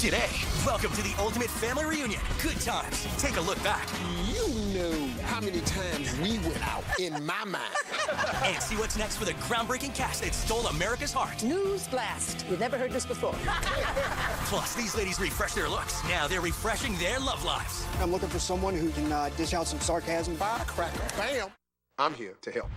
Today, welcome to the ultimate family reunion. Good times. Take a look back. You know how many times we went out in my mind. And see what's next for the groundbreaking cast that stole America's heart. News blast. You've never heard this before. Plus, these ladies refresh their looks. Now they're refreshing their love lives. I'm looking for someone who can dish out some sarcasm. Firecracker, bam. I'm here to help.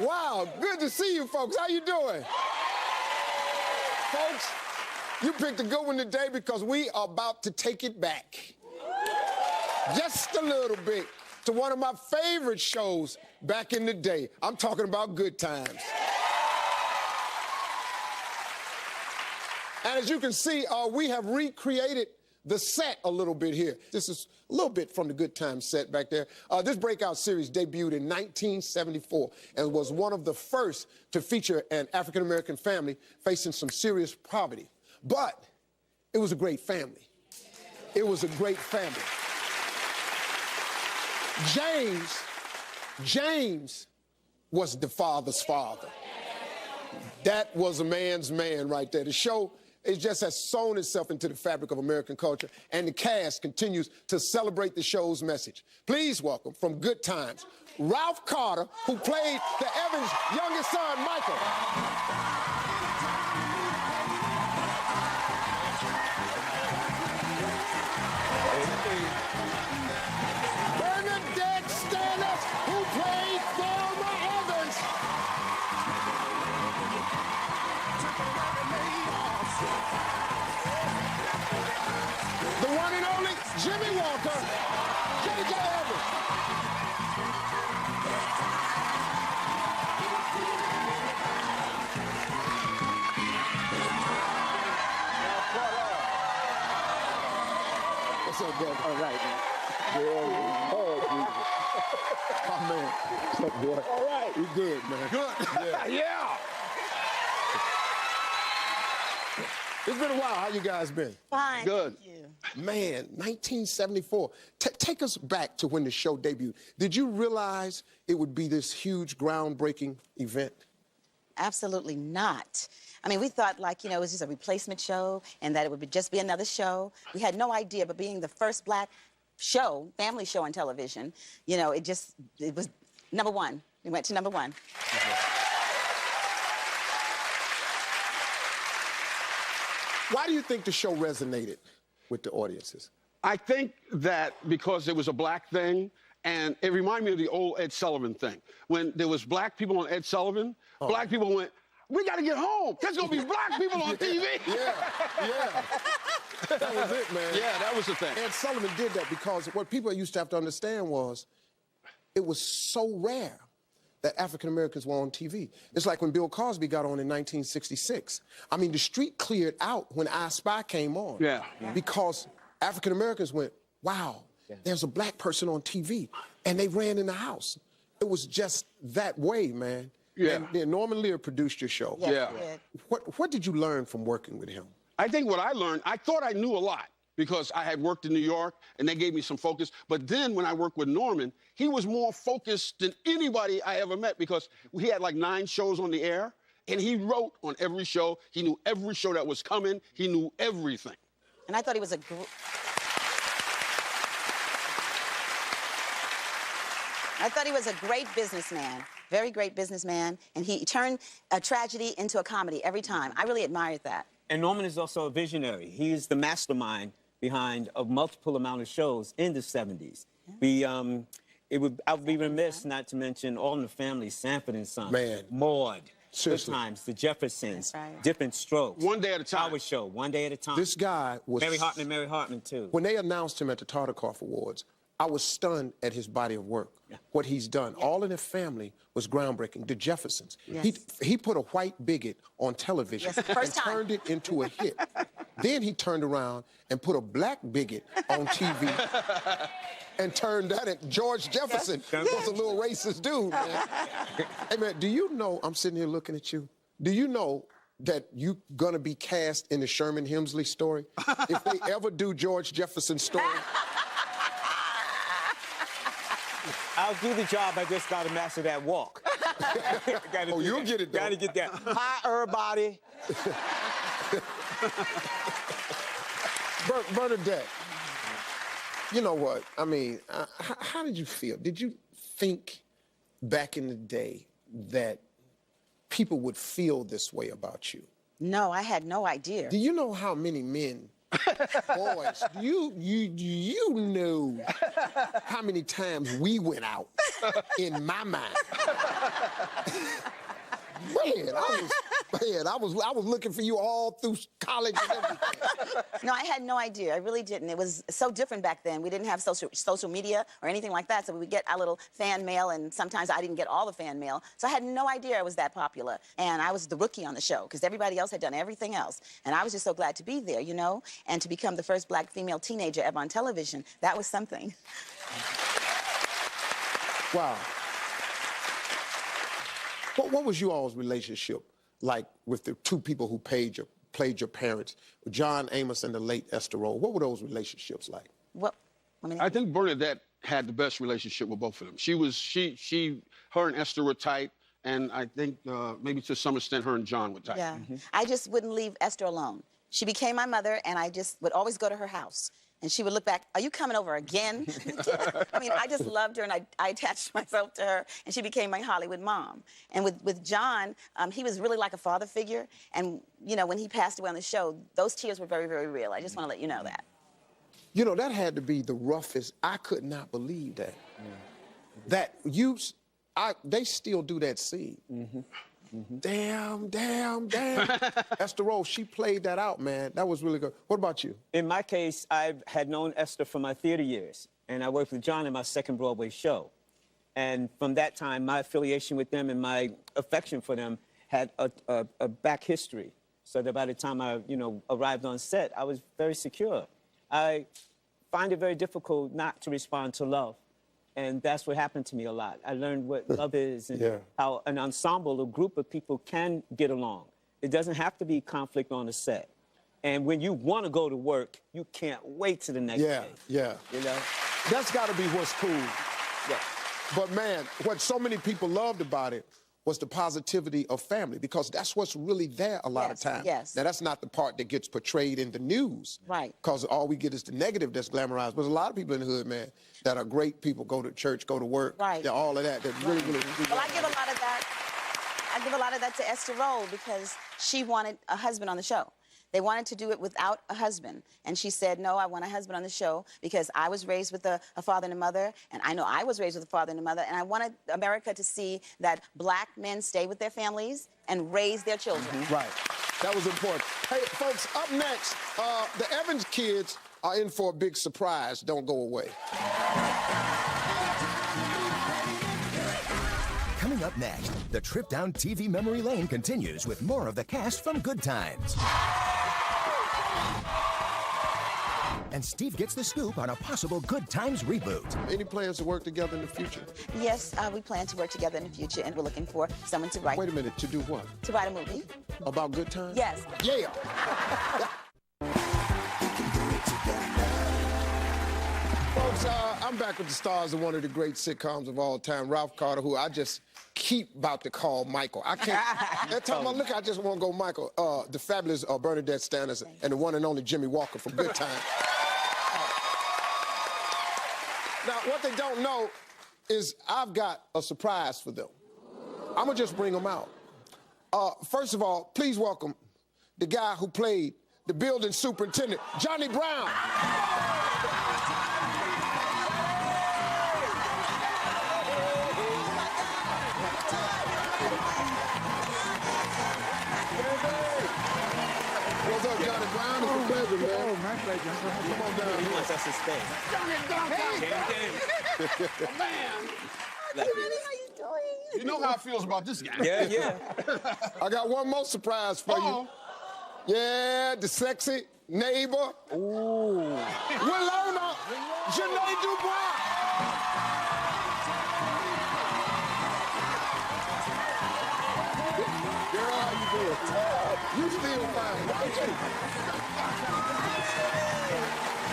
Wow, good to see you folks. How you doing? Folks, you picked a good one today because we are about to take it back. Just a little bit to one of my favorite shows back in the day. I'm talking about Good Times. And as you can see, we have recreated the set a little bit here. This is a little bit from the Good Times set back there. This breakout series debuted in 1974 and was one of the first to feature an African-American family facing some serious poverty. But it was a great family. It was a great family. James was the father's father. That was a man's man right there. The show, it just has sewn itself into the fabric of American culture, and the cast continues to celebrate the show's message. Please welcome, from Good Times, Ralph Carter, who played the Evans' youngest son, Michael. Bernadette Stannis, who played Thelma Evans. The one and only Jimmy Walker, J.J. Evans. What's up, bro? All right, man. Oh, man. What's up, boy? All right. We good, man. Good. Yeah. Yeah. It's been a while. How you guys been? Fine. Good. Thank you. Man, 1974. Take us back to when the show debuted. Did you realize it would be this huge, groundbreaking event? Absolutely not. I mean, we thought, like, it was just a replacement show and that it would just be another show. We had no idea, but being the first black show, family show on television, it was number one. We went to number one. Why do you think the show resonated with the audiences? I think that because it was a black thing, and it reminded me of the old Ed Sullivan thing. When there was black people on Ed Sullivan, black people went, we got to get home. There's going to be black people on TV. Yeah. That was it, man. Yeah, that was the thing. Ed Sullivan did that because what people used to have to understand was it was so rare that African-Americans were on TV. It's like when Bill Cosby got on in 1966. I mean, the street cleared out when I Spy came on. Yeah. Because African-Americans went, wow, there's a black person on TV, and they ran in the house. It was just that way, man. Yeah. And then Norman Lear produced your show. Yeah. What did you learn from working with him? I think what I learned, I thought I knew a lot because I had worked in New York, and they gave me some focus. But then when I worked with Norman, he was more focused than anybody I ever met because he had like 9 shows on the air, and he wrote on every show. He knew every show that was coming. He knew everything. And I thought he was a great businessman, very great businessman, and he turned a tragedy into a comedy every time. I really admired that. And Norman is also a visionary. He is the mastermind behind a multiple amount of shows in the 70s. I would be remiss not to mention All in the Family, Sanford and Son, Man. Maude, Seriously. Good Times, The Jeffersons, Right. Different Strokes. One Day at a Time. Our Show, One Day at a Time. This guy was... Mary Hartman, too. When they announced him at the Tartikoff Awards, I was stunned at his body of work, what he's done. All in the family was groundbreaking. The Jeffersons. He put a white bigot on television and turned it into a hit. Then he turned around and put a black bigot on TV and turned that into George Jefferson was a little racist dude, man. Hey, man, do you know, I'm sitting here looking at you, do you know that you're gonna be cast in the Sherman Hemsley story? If they ever do George Jefferson's story. I'll do the job. I just got to master that walk. You'll get it, though. Got to get that. Hi, everybody. Bernadette, you know what? I mean, how did you feel? Did you think back in the day that people would feel this way about you? No, I had no idea. Do you know how many men, boys, you knew how many times we went out in my mind? Man, I was looking for you all through college and everything. No, I had no idea. I really didn't. It was so different back then. We didn't have social media or anything like that, so we would get our little fan mail, and sometimes I didn't get all the fan mail. So I had no idea I was that popular. And I was the rookie on the show because everybody else had done everything else. And I was just so glad to be there, you know, and to become the first black female teenager ever on television. That was something. Wow. What was you all's relationship like with the two people who played your parents, John Amos and the late Esther Roll? What were those relationships like? Well, I think Bernadette had the best relationship with both of them. Her and Esther were tight, and I think maybe to some extent her and John were tight. Yeah. I just wouldn't leave Esther alone. She became my mother, and I just would always go to her house. And she would look back, are you coming over again? I mean, I just loved her, and I attached myself to her, and she became my Hollywood mom. And with John, he was really like a father figure. And, you know, when he passed away on the show, those tears were very, very real. I just want to let you know that. You know, that had to be the roughest. I could not believe that. They still do that scene. Damn. Esther Roll, she played that out, man. That was really good. What about you? In my case, I had known Esther from my theater years, and I worked with John in my second Broadway show. And from that time, my affiliation with them and my affection for them had a back history. So that by the time I, arrived on set, I was very secure. I find it very difficult not to respond to love. And that's what happened to me a lot. I learned what love is and how an ensemble, a group of people can get along. It doesn't have to be conflict on the set. And when you want to go to work, you can't wait to the next day. Yeah. You know? That's got to be what's cool. Yeah. But, man, what so many people loved about it was the positivity of family, because that's what's really there a lot of times. Yes. Now, that's not the part that gets portrayed in the news. Right. Because all we get is the negative that's glamorized. But there's a lot of people in the hood, man, that are great people, go to church, go to work. Right. Yeah, all of that. That really. Well, I give a lot of that. I give a lot of that to Esther Roll because she wanted a husband on the show. They wanted to do it without a husband. And she said, no, I want a husband on the show because I was raised with a father and a mother, and I know I was raised with a father and a mother, and I wanted America to see that black men stay with their families and raise their children. Right. That was important. Hey, folks, up next, the Evans kids are in for a big surprise. Don't go away. Coming up next, the trip down TV memory lane continues with more of the cast from Good Times. And Steve gets the scoop on a possible Good Times reboot. Any plans to work together in the future? Yes, we plan to work together in the future, and we're looking for someone to write. Wait a minute, to do what? To write a movie. About Good Times? Yes. Yeah. Folks, I'm back with the stars of one of the great sitcoms of all time, Ralph Carter, who I just keep about to call Michael. I can't. Every time I look, I just want to go Michael. The fabulous Bernadette Stannis and the one and only Jimmy Walker from Good Times. Now, what they don't know is I've got a surprise for them. I'm going to just bring them out. First of all, please welcome the guy who played the building superintendent, Johnny Brown. What's up, Johnny Brown? pleasure, man. Oh, my pleasure. Come on down He here. wants us to stay. Man, How you doing? you know how it feels about this guy. Yeah, yeah. I got one more surprise for you. Yeah, the sexy neighbor. Ooh. Willona Janae Dubois. Girl, how you doing? You still fine, don't you?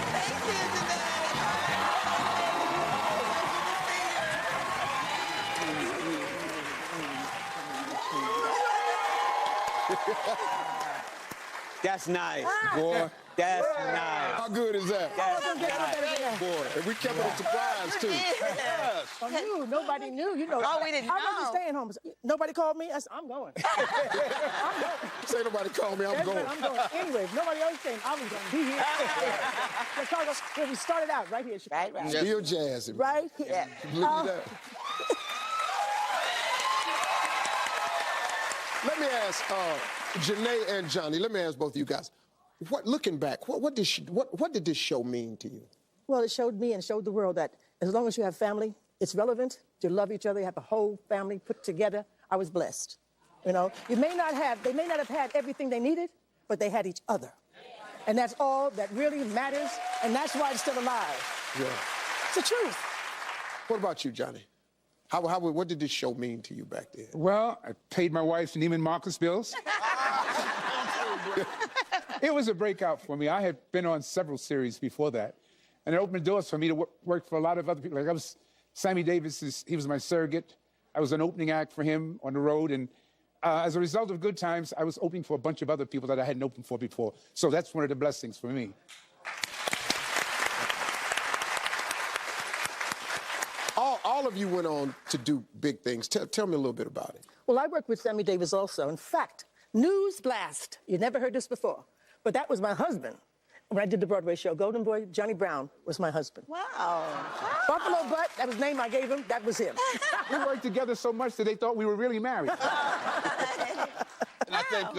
Thank you, That's nice, boy. That's nice. How good is that? That's nice. Boy, and we kept it a surprise, too. I knew. Nobody knew. You know. Oh, we didn't I wasn't know. staying home. Nobody called me. I said, I'm going. I'm going. Say nobody called me, I'm going. I'm going. Anyway, if nobody else came, I was going to be here. Chicago, where we started out, right here. Right, right. Still jazzing. Right? Yeah. Look at that. Let me ask Janae and Johnny, let me ask both of you guys. Looking back, what did this show mean to you? Well, it showed me and showed the world that as long as you have family, it's relevant to love each other. You have a whole family put together. I was blessed. You know, they may not have had everything they needed, but they had each other. And that's all that really matters, and that's why it's still alive. Yeah. It's the truth. What about you, Johnny? What did this show mean to you back then? Well, I paid my wife's Neiman Marcus bills. It was a breakout for me. I had been on several series before that, and it opened doors for me to work for a lot of other people. Like Sammy Davis, he was my surrogate. I was an opening act for him on the road, and as a result of Good Times, I was opening for a bunch of other people that I hadn't opened for before. So that's one of the blessings for me. All of you went on to do big things. Tell me a little bit about it. Well, I worked with Sammy Davis also. In fact, news blast. You never heard this before, but that was my husband. When I did the Broadway show, Golden Boy, Johnny Brown was my husband. Wow. Buffalo Butt, that was the name I gave him, that was him. We worked together so much that they thought we were really married. And I think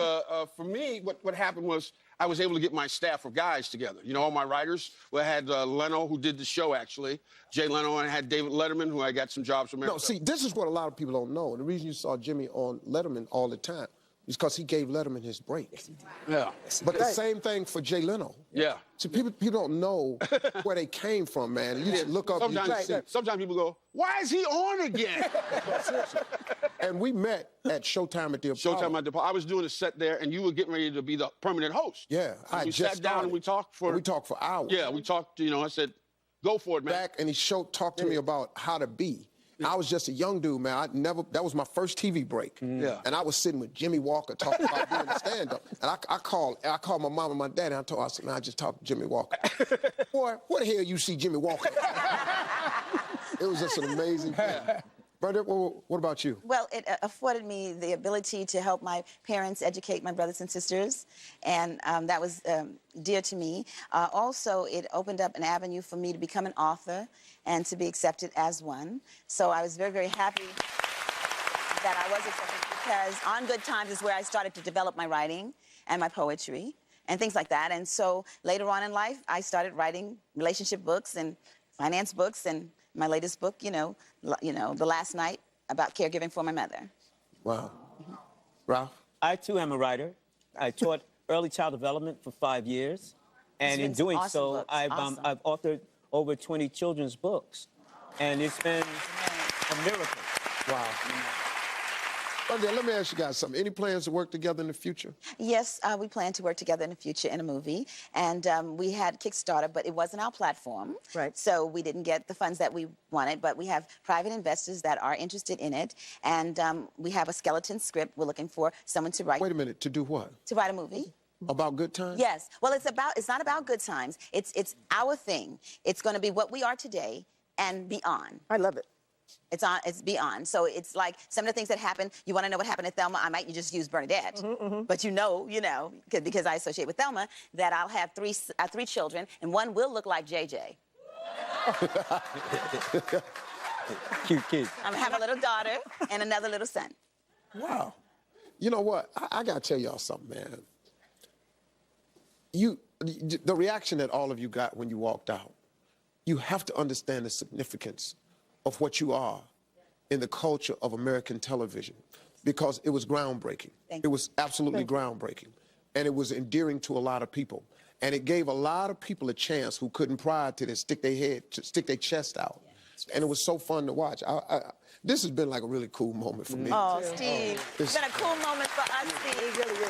for me, what happened was I was able to get my staff of guys together. You know, all my writers. Well, I had Leno, who did the show, actually. Jay Leno, and I had David Letterman, who I got some jobs from. No, see, this is what a lot of people don't know. And the reason you saw Jimmy on Letterman all the time is because he gave Letterman his break. Yeah. But the same thing for Jay Leno. Yeah. See, people don't know where they came from, man. You just look up and you just see. Sometimes people go, why is he on again? And we met at Showtime at the Apollo. Showtime at the Apollo. I was doing a set there, and you were getting ready to be the permanent host. Yeah. We sat down and we talked for... We talked for hours. Yeah, we talked, you know, I said, go for it, man. Back, and he talked to me about how to be. I was just a young dude, man. That was my first TV break. Yeah. And I was sitting with Jimmy Walker talking about doing a stand-up. And I called my mom and my dad, and I said, man, I just talked to Jimmy Walker. Boy, where the hell you see Jimmy Walker? It was just an amazing thing. Brother, what about you? Well, it afforded me the ability to help my parents educate my brothers and sisters, and that was dear to me. Also, it opened up an avenue for me to become an author and to be accepted as one. So I was very, very happy that I was accepted, because on Good Times is where I started to develop my writing and my poetry and things like that. And so later on in life, I started writing relationship books and finance books, and my latest book, you know, The Last Night, about caregiving for my mother. Wow. Ralph? I, too, am a writer. I taught early child development for 5 years. And in doing so, I've authored over 20 children's books. And it's been a miracle. Wow. Okay, let me ask you guys something. Any plans to work together in the future? Yes, we plan to work together in the future in a movie. And we had Kickstarter, but it wasn't our platform. Right. So we didn't get the funds that we wanted, but we have private investors that are interested in it. And we have a skeleton script. We're looking for someone to write. Wait a minute, to do what? To write a movie. About Good Times? Yes. Well, it's not about Good Times. It's our thing. It's going to be what we are today and beyond. I love it. It's beyond. So it's like some of the things that happen. You want to know what happened to Thelma? You just use Bernadette. But you know, because I associate with Thelma, that I'll have three children, and one will look like JJ. Cute kid. I'm gonna have a little daughter and another little son. Wow. You know what? I got to tell y'all something, man. the reaction that all of you got when you walked out, you have to understand the significance of what you are in the culture of American television, because it was groundbreaking. It was absolutely groundbreaking, and it was endearing to a lot of people. And it gave a lot of people a chance who couldn't prior to this stick their chest out. And it was so fun to watch. This has been like a really cool moment for me. Oh, Steve. It's been a cool moment for us, Steve.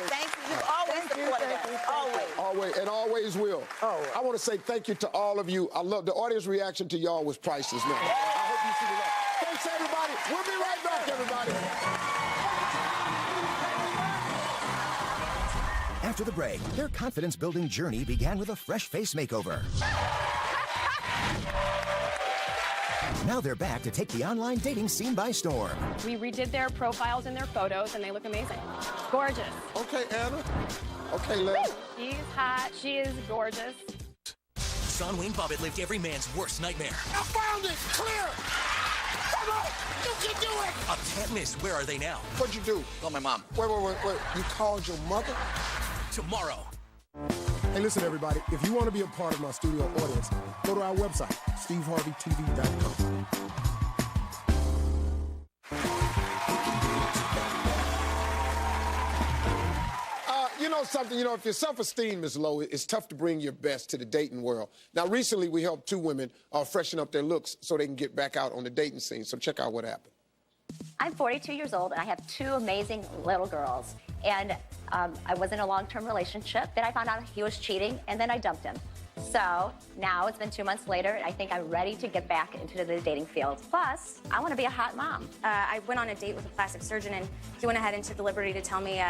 Thank you. You've always supported us. Always. Always, and always will. I want to say thank you to all of you. I love the audience reaction to y'all was priceless, man. I hope you see the love. Thanks, everybody. We'll be right back, everybody. After the break, their confidence-building journey began with a fresh face makeover. Now they're back to take the online dating scene by storm. We redid their profiles and their photos, and they look amazing. Gorgeous. Okay, Anna. Okay, Les. She's hot. She is gorgeous. Sean Wayne Bobbitt lived every man's worst nightmare. I found it! Clear! Come on! You can do it! A can't miss. Where are they now? What'd you do? Call my mom. Wait. You called your mother? Tomorrow. Hey, listen, everybody. If you want to be a part of my studio audience, go to our website, steveharveytv.com. You know something, if your self-esteem is low, it's tough to bring your best to the dating world. Now, recently, we helped 2 women freshen up their looks so they can get back out on the dating scene. So check out what happened. I'm 42 years old, and I have 2 amazing little girls. And I was in a long-term relationship. Then I found out he was cheating, and then I dumped him. So now it's been 2 months later, and I think I'm ready to get back into the dating field. Plus, I want to be a hot mom. I went on a date with a plastic surgeon, and he went ahead and took the liberty to tell me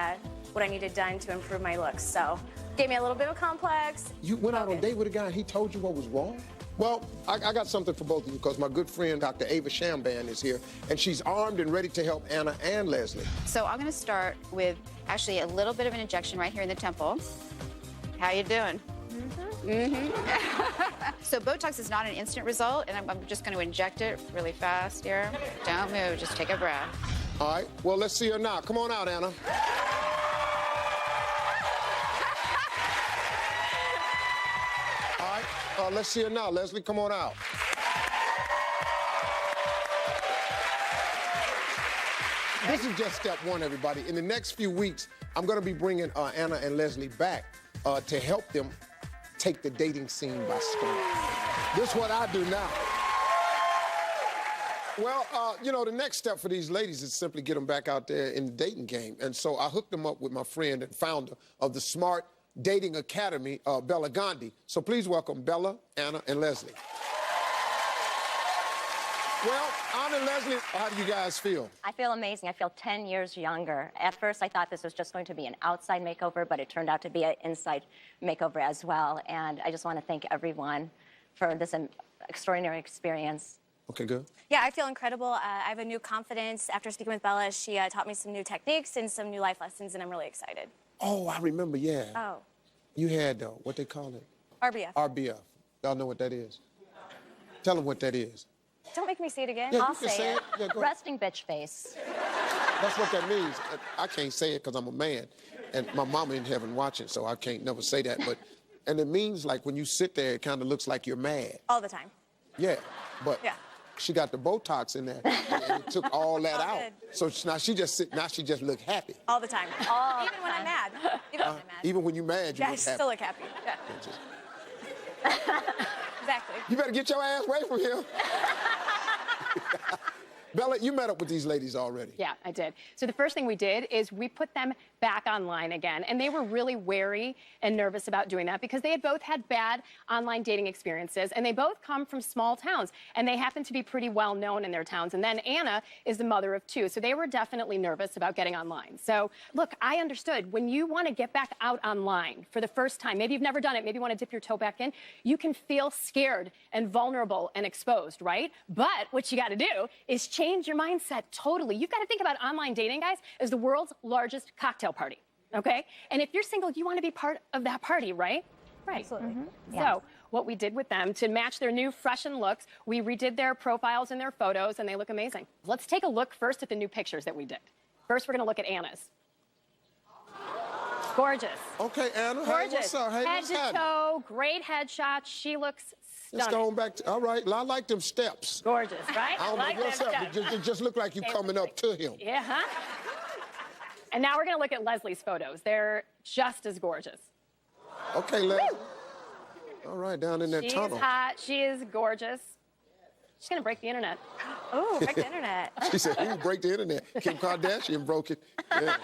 what I needed done to improve my looks. So gave me a little bit of a complex. You went out on a date with a guy and he told you what was wrong? Well, I got something for both of you, because my good friend, Dr. Ava Shamban, is here, and she's armed and ready to help Anna and Leslie. So I'm going to start with actually a little bit of an injection right here in the temple. How you doing? So Botox is not an instant result, and I'm just going to inject it really fast here. Don't move, just take a breath. All right, well, let's see her now. Come on out, Anna. All right, let's see her now. Leslie, come on out. This is just step 1, everybody. In the next few weeks, I'm going to be bringing Anna and Leslie back to help them take the dating scene by storm. This is what I do now. Well, the next step for these ladies is simply get them back out there in the dating game. And so I hooked them up with my friend and founder of the Smart Dating Academy, Bella Gandhi. So please welcome Bella, Anna, and Leslie. Well, Anna and Leslie, how do you guys feel? I feel amazing. I feel 10 years younger. At first, I thought this was just going to be an outside makeover, but it turned out to be an inside makeover as well. And I just want to thank everyone for this extraordinary experience. Okay, good. Yeah, I feel incredible. I have a new confidence. After speaking with Bella, she taught me some new techniques and some new life lessons, and I'm really excited. Oh, I remember, yeah. Oh. You had, what they call it? RBF. RBF. Y'all know what that is? Tell them what that is. Don't make me say it again. Yeah, I'll say it. Yeah, go ahead. Resting bitch face. That's what that means. I can't say it because I'm a man, and my mama in heaven watching, so I can't never say that. And it means like when you sit there, it kind of looks like you're mad. All the time. Yeah, but yeah. She got the Botox in there, and it took all that out. Good. So now she just look happy. All the time. Even when I'm mad. Even when I'm mad. Even when you're mad, you I look happy. still look happy. Yeah. Exactly. You better get your ass away from here. Bella, you met up with these ladies already. Yeah, I did. So the first thing we did is we put them back online again, and they were really wary and nervous about doing that because they had both had bad online dating experiences, and they both come from small towns, and they happen to be pretty well known in their towns. And then Anna is the mother of 2, so they were definitely nervous about getting online. So look, I understood when you want to get back out online for the first time, maybe you've never done it, maybe you want to dip your toe back in, you can feel scared and vulnerable and exposed, right? But what you got to do is change your mindset totally. You've got to think about online dating, guys, as the world's largest cocktail party, okay? And if you're single, you want to be part of that party, right? Right. Absolutely. So what we did with them to match their new freshened looks, we redid their profiles and their photos, and they look amazing. Let's take a look first at the new pictures that we did. First, we're going to look at Anna's. Gorgeous. Okay, Anna. Gorgeous. Hey, what's up? Hey, head what's to happening? toe, great headshot. She looks Let's stunning. go on back to, all right. I like them steps. Gorgeous, right? I don't like know what's them up. steps. It just looked like you coming up to him. Yeah, huh? And now we're going to look at Leslie's photos. They're just as gorgeous. Okay, Leslie. All right, down in that She's tunnel. hot. She is gorgeous. She's going to break the internet. Oh, break the internet. She said, "Who break the internet?" Kim Kardashian broke it. Yeah.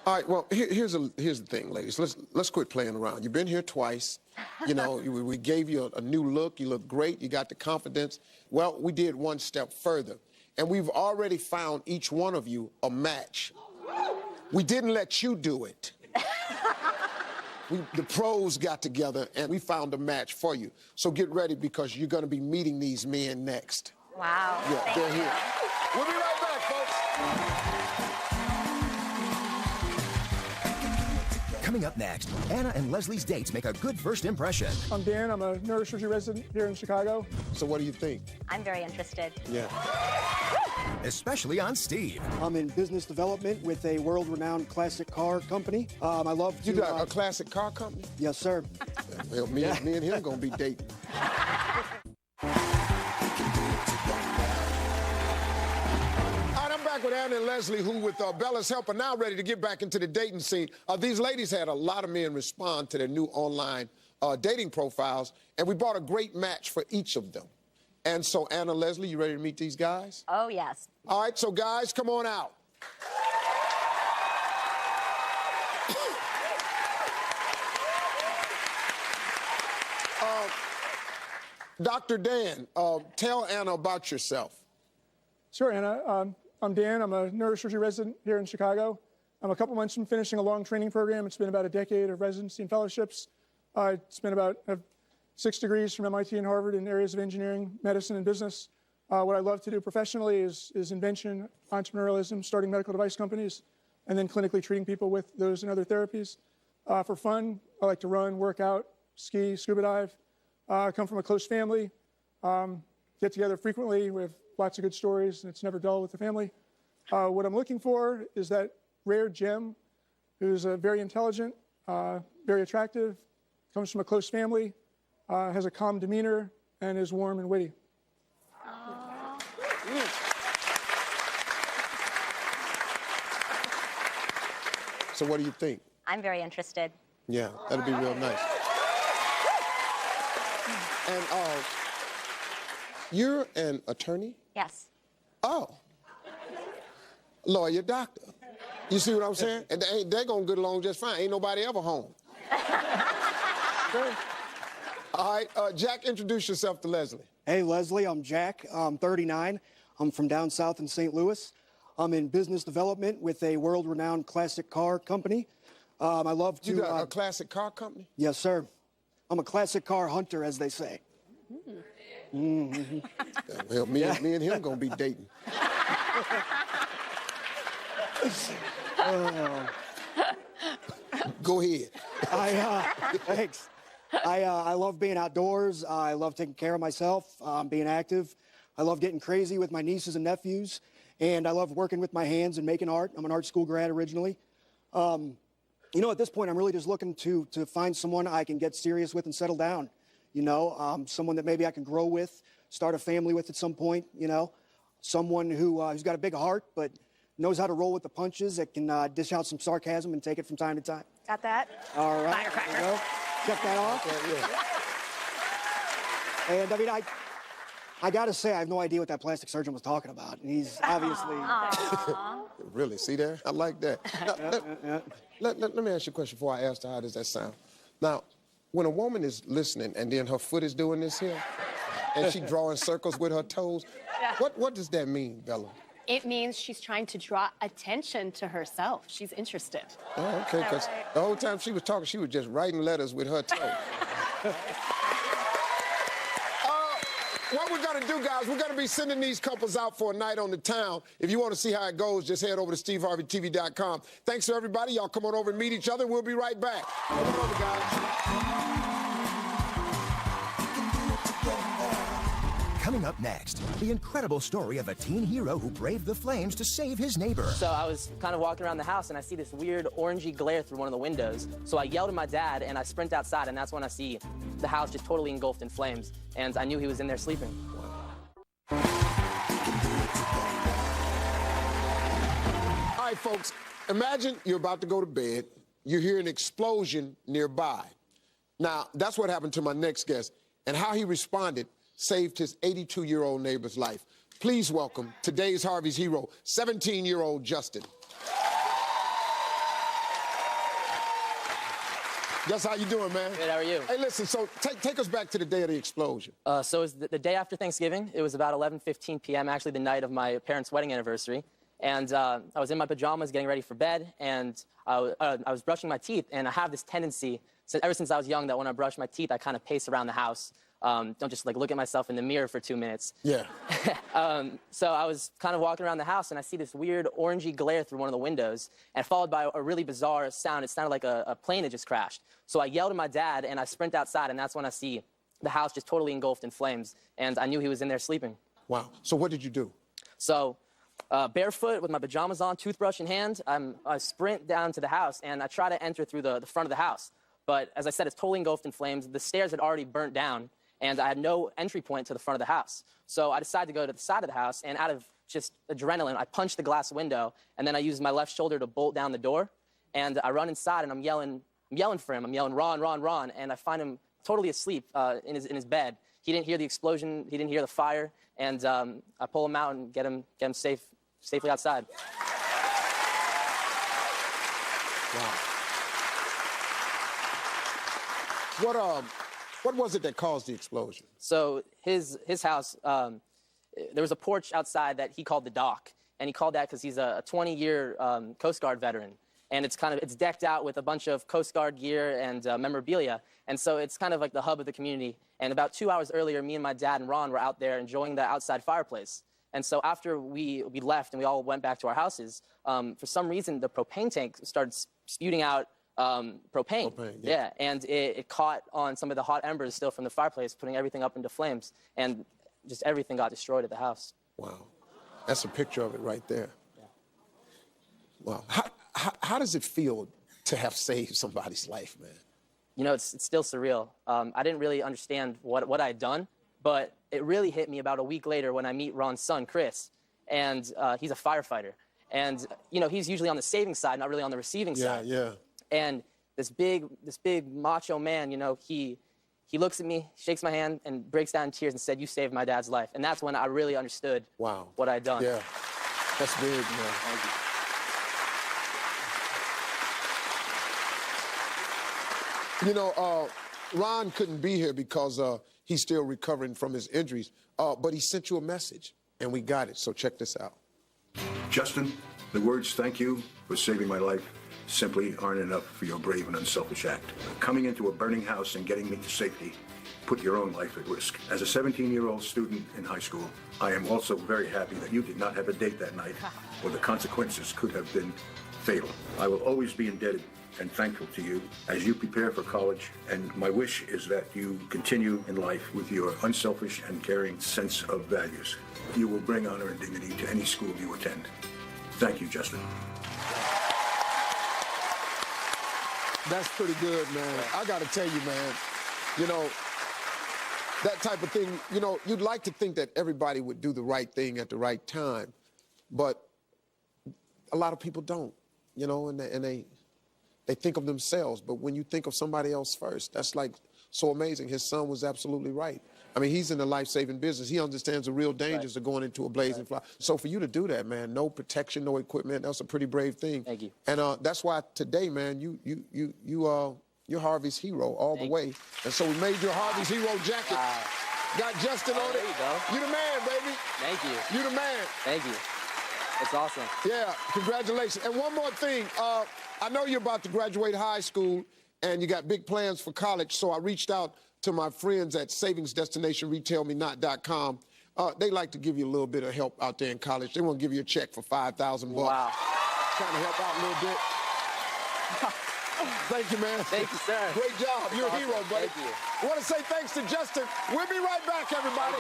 All right. Well, here's the thing, ladies. Let's quit playing around. You've been here twice. You know, we gave you a new look. You look great. You got the confidence. Well, we did one step further, and we've already found each one of you a match. We didn't let you do it. The pros got together, and we found a match for you. So get ready, because you're going to be meeting these men next. Wow. Yeah, they're here. We'll be right back, folks. Coming up next, Anna and Leslie's dates make a good first impression. I'm Dan. I'm a neurosurgery resident here in Chicago. So what do you think? I'm very interested. Yeah. Especially on Steve. I'm in business development with a world-renowned classic car company. I love to... You got a classic car company? Yes, sir. Well, me and him gonna be dating. All right, I'm back with Anna and Leslie, who, with Bella's help, are now ready to get back into the dating scene. These ladies had a lot of men respond to their new online dating profiles, and we brought a great match for each of them. And so, Anna, Leslie, you ready to meet these guys? Oh, yes. All right, so guys, come on out. Dr. Dan, tell Anna about yourself. Sure, Anna. I'm Dan. I'm a neurosurgery resident here in Chicago. I'm a couple months from finishing a long training program. It's been about a decade of residency and fellowships. I have 6 degrees from MIT and Harvard in areas of engineering, medicine, and business. What I love to do professionally is invention, entrepreneurialism, starting medical device companies, and then clinically treating people with those and other therapies. For fun, I like to run, work out, ski, scuba dive. I come from a close family, get together frequently. We have lots of good stories, and it's never dull with the family. What I'm looking for is that rare gem who's very intelligent, very attractive, comes from a close family, has a calm demeanor, and is warm and witty. So what do you think? I'm very interested. Yeah, that'd be real nice. And you're an attorney? Yes. Oh. Lawyer, doctor. You see what I'm saying? And they're going to get along just fine. Ain't nobody ever home. All right, Jack, introduce yourself to Leslie. Hey, Leslie, I'm Jack. I'm 39. I'm from down south in St. Louis. I'm in business development with a world-renowned classic car company. I love to... You got a classic car company? Yes, sir. I'm a classic car hunter, as they say. Mm-hmm. Well, me and him gonna be dating. Go ahead. Thanks. I love being outdoors. I love taking care of myself, being active. I love getting crazy with my nieces and nephews. And I love working with my hands and making art. I'm an art school grad originally. You know, at this point, I'm really just looking to find someone I can get serious with and settle down. You know, someone that maybe I can grow with, start a family with at some point, you know. Someone who's got a big heart, but knows how to roll with the punches, that can dish out some sarcasm and take it from time to time. Got that? All right. Firecracker. There you go. Check that off. And, I mean, I got to say, I have no idea what that plastic surgeon was talking about. And he's obviously... Really? See there? I like that. Now, let me ask you a question before I ask her, how does that sound? Now, when a woman is listening and then her foot is doing this here, and she drawing circles with her toes, what does that mean, Bella? It means she's trying to draw attention to herself. She's interested. Oh, okay, because the whole time she was talking, she was just writing letters with her toes. What we're going to do, guys, we're going to be sending these couples out for a night on the town. If you want to see how it goes, just head over to SteveHarveyTV.com. Thanks to everybody. Y'all come on over and meet each other. We'll be right back. Come on over, guys. Coming up next, the incredible story of a teen hero who braved the flames to save his neighbor. So I was kind of walking around the house, and I see this weird orangey glare through one of the windows. So I yelled at my dad, and I sprint outside, and that's when I see the house just totally engulfed in flames. And I knew he was in there sleeping. All right, folks, imagine you're about to go to bed. You hear an explosion nearby. Now, that's what happened to my next guest, and how he responded saved his 82-year-old neighbor's life. Please welcome today's Harvey's hero, 17-year-old Justin. Gus, how you doing, man? Good, how are you? Hey, listen, so take us back to the day of the explosion. So it was the day after Thanksgiving. It was about 11:15 p.m., actually the night of my parents' wedding anniversary. And I was in my pajamas getting ready for bed, and I was brushing my teeth, and I have this tendency, ever since I was young, that when I brush my teeth, I kind of pace around the house. Don't just like look at myself in the mirror for 2 minutes. Yeah. So I was kind of walking around the house, and I see this weird orangey glare through one of the windows, and followed by a really bizarre sound. It sounded like a plane had just crashed. So I yelled at my dad, and I sprint outside, and that's when I see the house just totally engulfed in flames, and I knew he was in there sleeping. Wow. So what did you do? So barefoot with my pajamas on, toothbrush in hand, I sprint down to the house, and I try to enter through the front of the house. But as I said, it's totally engulfed in flames. The stairs had already burnt down, and I had no entry point to the front of the house. So I decided to go to the side of the house, and out of just adrenaline, I punched the glass window, and then I used my left shoulder to bolt down the door, and I run inside, and I'm yelling for him. I'm yelling, Ron, Ron, Ron, and I find him totally asleep in his bed. He didn't hear the explosion. He didn't hear the fire, and I pull him out and get him safely outside. Wow. What was it that caused the explosion? So his house, there was a porch outside that he called the dock, and he called that because he's a 20-year Coast Guard veteran, and it's decked out with a bunch of Coast Guard gear and memorabilia, and so it's kind of like the hub of the community. And about 2 hours earlier, me and my dad and Ron were out there enjoying the outside fireplace. And so after we left and we all went back to our houses, for some reason the propane tank started spewing out propane. Yeah, and it caught on some of the hot embers still from the fireplace, putting everything up into flames, and just everything got destroyed at the house. Wow. That's a picture of it right there. Yeah. Wow. How does it feel to have saved somebody's life, man? You know, it's still surreal. I didn't really understand what I had done, but it really hit me about a week later when I meet Ron's son, Chris, and he's a firefighter. And, you know, he's usually on the saving side, not really on the receiving side. Yeah. And this big macho man, you know, he looks at me, shakes my hand, and breaks down in tears and said, "You saved my dad's life." And that's when I really understood what I'd done. Yeah, that's big, man. Thank you. You know, Ron couldn't be here because he's still recovering from his injuries, but he sent you a message, and we got it, so check this out. Justin, the words "thank you for saving my life" simply aren't enough for your brave and unselfish act. Coming into a burning house and getting me to safety put your own life at risk. As a 17-year-old student in high school, I am also very happy that you did not have a date that night, or the consequences could have been fatal. I will always be indebted and thankful to you as you prepare for college, and my wish is that you continue in life with your unselfish and caring sense of values. You will bring honor and dignity to any school you attend. Thank you, Justin. That's pretty good, man. I got to tell you, man, you know, that type of thing, you know, you'd like to think that everybody would do the right thing at the right time, but a lot of people don't, you know, and they think of themselves. But when you think of somebody else first, that's like so amazing. His son was absolutely right. I mean, he's in the life-saving business. He understands the real dangers of going into a blazing fire. So for you to do that, man, no protection, no equipment, that's a pretty brave thing. Thank you. And that's why today, man, you're Harvey's hero all the way. And so we made your Harvey's hero jacket. Got Justin on it. There you go. You the man, baby. Thank you. You the man. Thank you. It's awesome. Yeah, congratulations. And one more thing. I know you're about to graduate high school and you got big plans for college, so I reached out to my friends at savingsdestinationretailmenot.com. They like to give you a little bit of help out there in college. They want to give you a check for $5,000. Wow. Trying to help out a little bit. Thank you, man. Thank you, sir. Great job. You're a hero, buddy. Thank you. I want to say thanks to Justin. We'll be right back, everybody.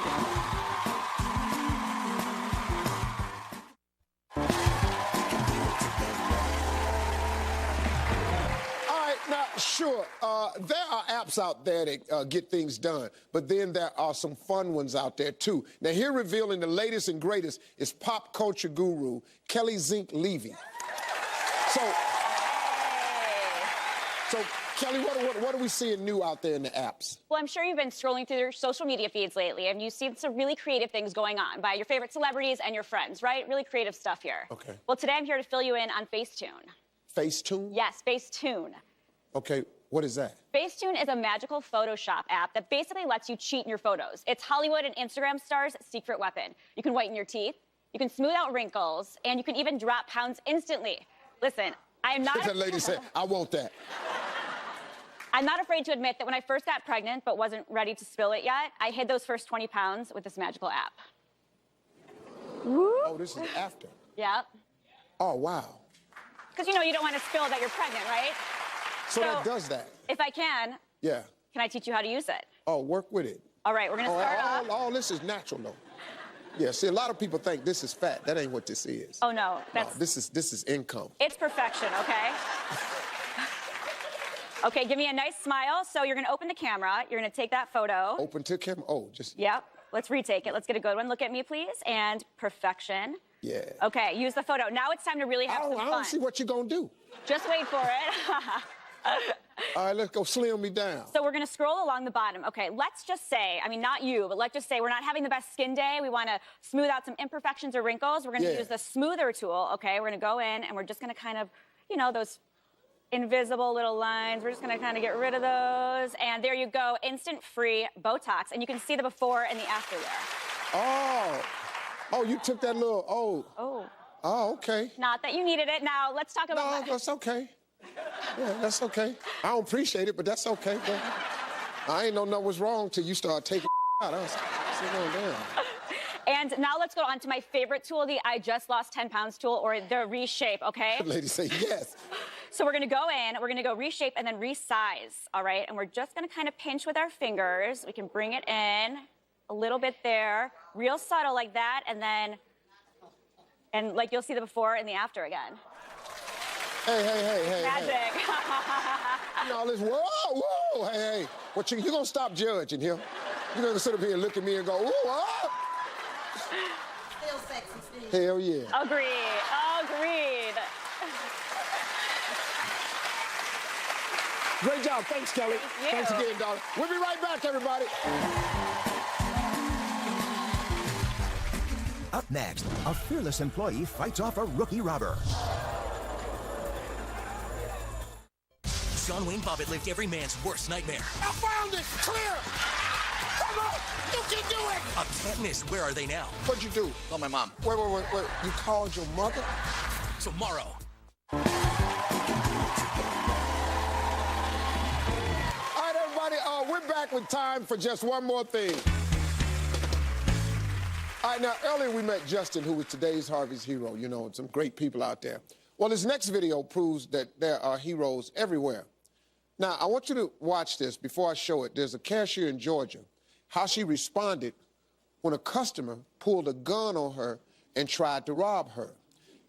sure. There are apps out there that get things done, but then there are some fun ones out there, too. Now, here revealing the latest and greatest is pop culture guru Kelly Zink Levy. So, Kelly, what are we seeing new out there in the apps? Well, I'm sure you've been scrolling through your social media feeds lately, and you've seen some really creative things going on by your favorite celebrities and your friends, right? Really creative stuff here. Okay. Well, today I'm here to fill you in on Facetune. Facetune? Yes, Facetune. Okay, what is that? Facetune is a magical Photoshop app that basically lets you cheat in your photos. It's Hollywood and Instagram stars' secret weapon. You can whiten your teeth, you can smooth out wrinkles, and you can even drop pounds instantly. Listen, I'm not... That lady said, I want that. I'm not afraid to admit that when I first got pregnant but wasn't ready to spill it yet, I hid those first 20 pounds with this magical app. Oh, this is after. Yep. Oh, wow. Because, you know, you don't want to spill that you're pregnant, right? So that does that? If I can I teach you how to use it? Oh, work with it. All right, we're going to start off. All this is natural, though. Yeah, see, a lot of people think this is fat. That ain't what this is. Oh, no. That's... No, this is income. It's perfection, okay? Okay, give me a nice smile. So you're going to open the camera. You're going to take that photo. Open to camera? Oh, just... Yep. Let's retake it. Let's get a good one. Look at me, please. And perfection. Yeah. Okay, use the photo. Now it's time to really have some fun. I don't see what you're going to do. Just wait for it. All right, let's go slim me down. So we're going to scroll along the bottom. Okay, let's just say, I mean, not you, but let's just say we're not having the best skin day. We want to smooth out some imperfections or wrinkles. We're going to use the smoother tool, okay? We're going to go in and we're just going to kind of, you know, those invisible little lines. We're just going to kind of get rid of those. And there you go, instant-free Botox. And you can see the before and the after there. Oh, you took that little, Oh, okay. Not that you needed it. Now, let's talk about... No, that's okay. Yeah, that's okay. I don't appreciate it, but that's okay. But I ain't know what's wrong till you start taking out. I was going down. And now let's go on to my favorite tool, the I Just Lost 10 Pounds tool, or the reshape, okay? The lady say yes. So we're going to go in, we're going to go reshape and then resize, all right? And we're just going to kind of pinch with our fingers. We can bring it in a little bit there, real subtle like that, and then, and like you'll see the before and the after again. Hey. Magic. All this, whoa, hey. What you gonna stop judging here? You're gonna sit up here and look at me and go, ooh, Still sexy, Steve. Hell yeah. Agreed. Great job. Thanks, Kelly. Thank you. Thanks again, darling. We'll be right back, everybody. Up next, a fearless employee fights off a rookie robber. John Wayne Bobbitt lived every man's worst nightmare. I found it! Clear! Come on! You can do it! A can't miss. Where are they now? What'd you do? Call my mom. Wait. You called your mother? Tomorrow. All right, everybody, we're back with time for just one more thing. All right, now, earlier we met Justin, who was today's Harvey's hero. You know, some great people out there. Well, this next video proves that there are heroes everywhere. Now, I want you to watch this before I show it. There's a cashier in Georgia, how she responded when a customer pulled a gun on her and tried to rob her.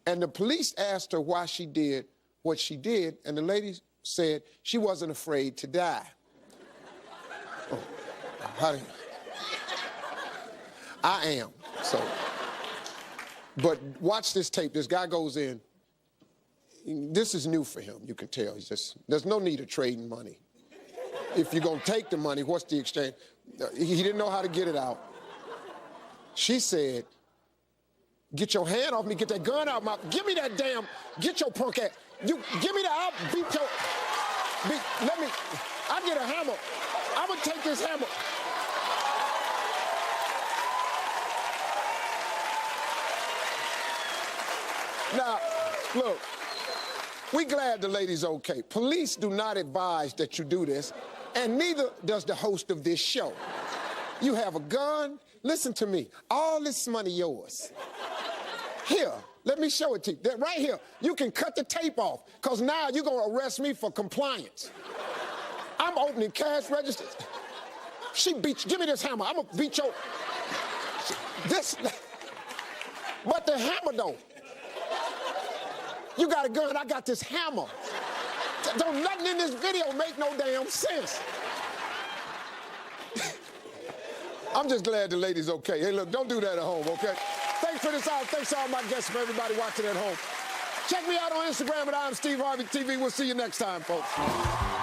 And the police asked her why she did what she did, and the lady said she wasn't afraid to die. Oh, how do you... I am, so. But watch this tape. This guy goes in. This is new for him, you can tell. He's just, there's no need of trading money. If you're going to take the money, what's the exchange? He didn't know how to get it out. She said, get your hand off me, get that gun out my, give me that damn, get your punk ass. You, give me that, I'll beat your, let me, I get a hammer. I'm going to take this hammer. Now, look. We glad the lady's okay. Police do not advise that you do this, and neither does the host of this show. You have a gun. Listen to me. All this money yours. Here, let me show it to you. Right here. You can cut the tape off, because now you're going to arrest me for compliance. I'm opening cash registers. She beat you. Give me this hammer. I'm going to beat your... This... But the hammer, though. You got a gun, I got this hammer. Don't nothing in this video make no damn sense. I'm just glad the lady's okay. Hey, look, don't do that at home, okay? Thanks for this hour. Thanks to all my guests, for everybody watching at home. Check me out on Instagram at I'm Steve Harvey TV. We'll see you next time, folks.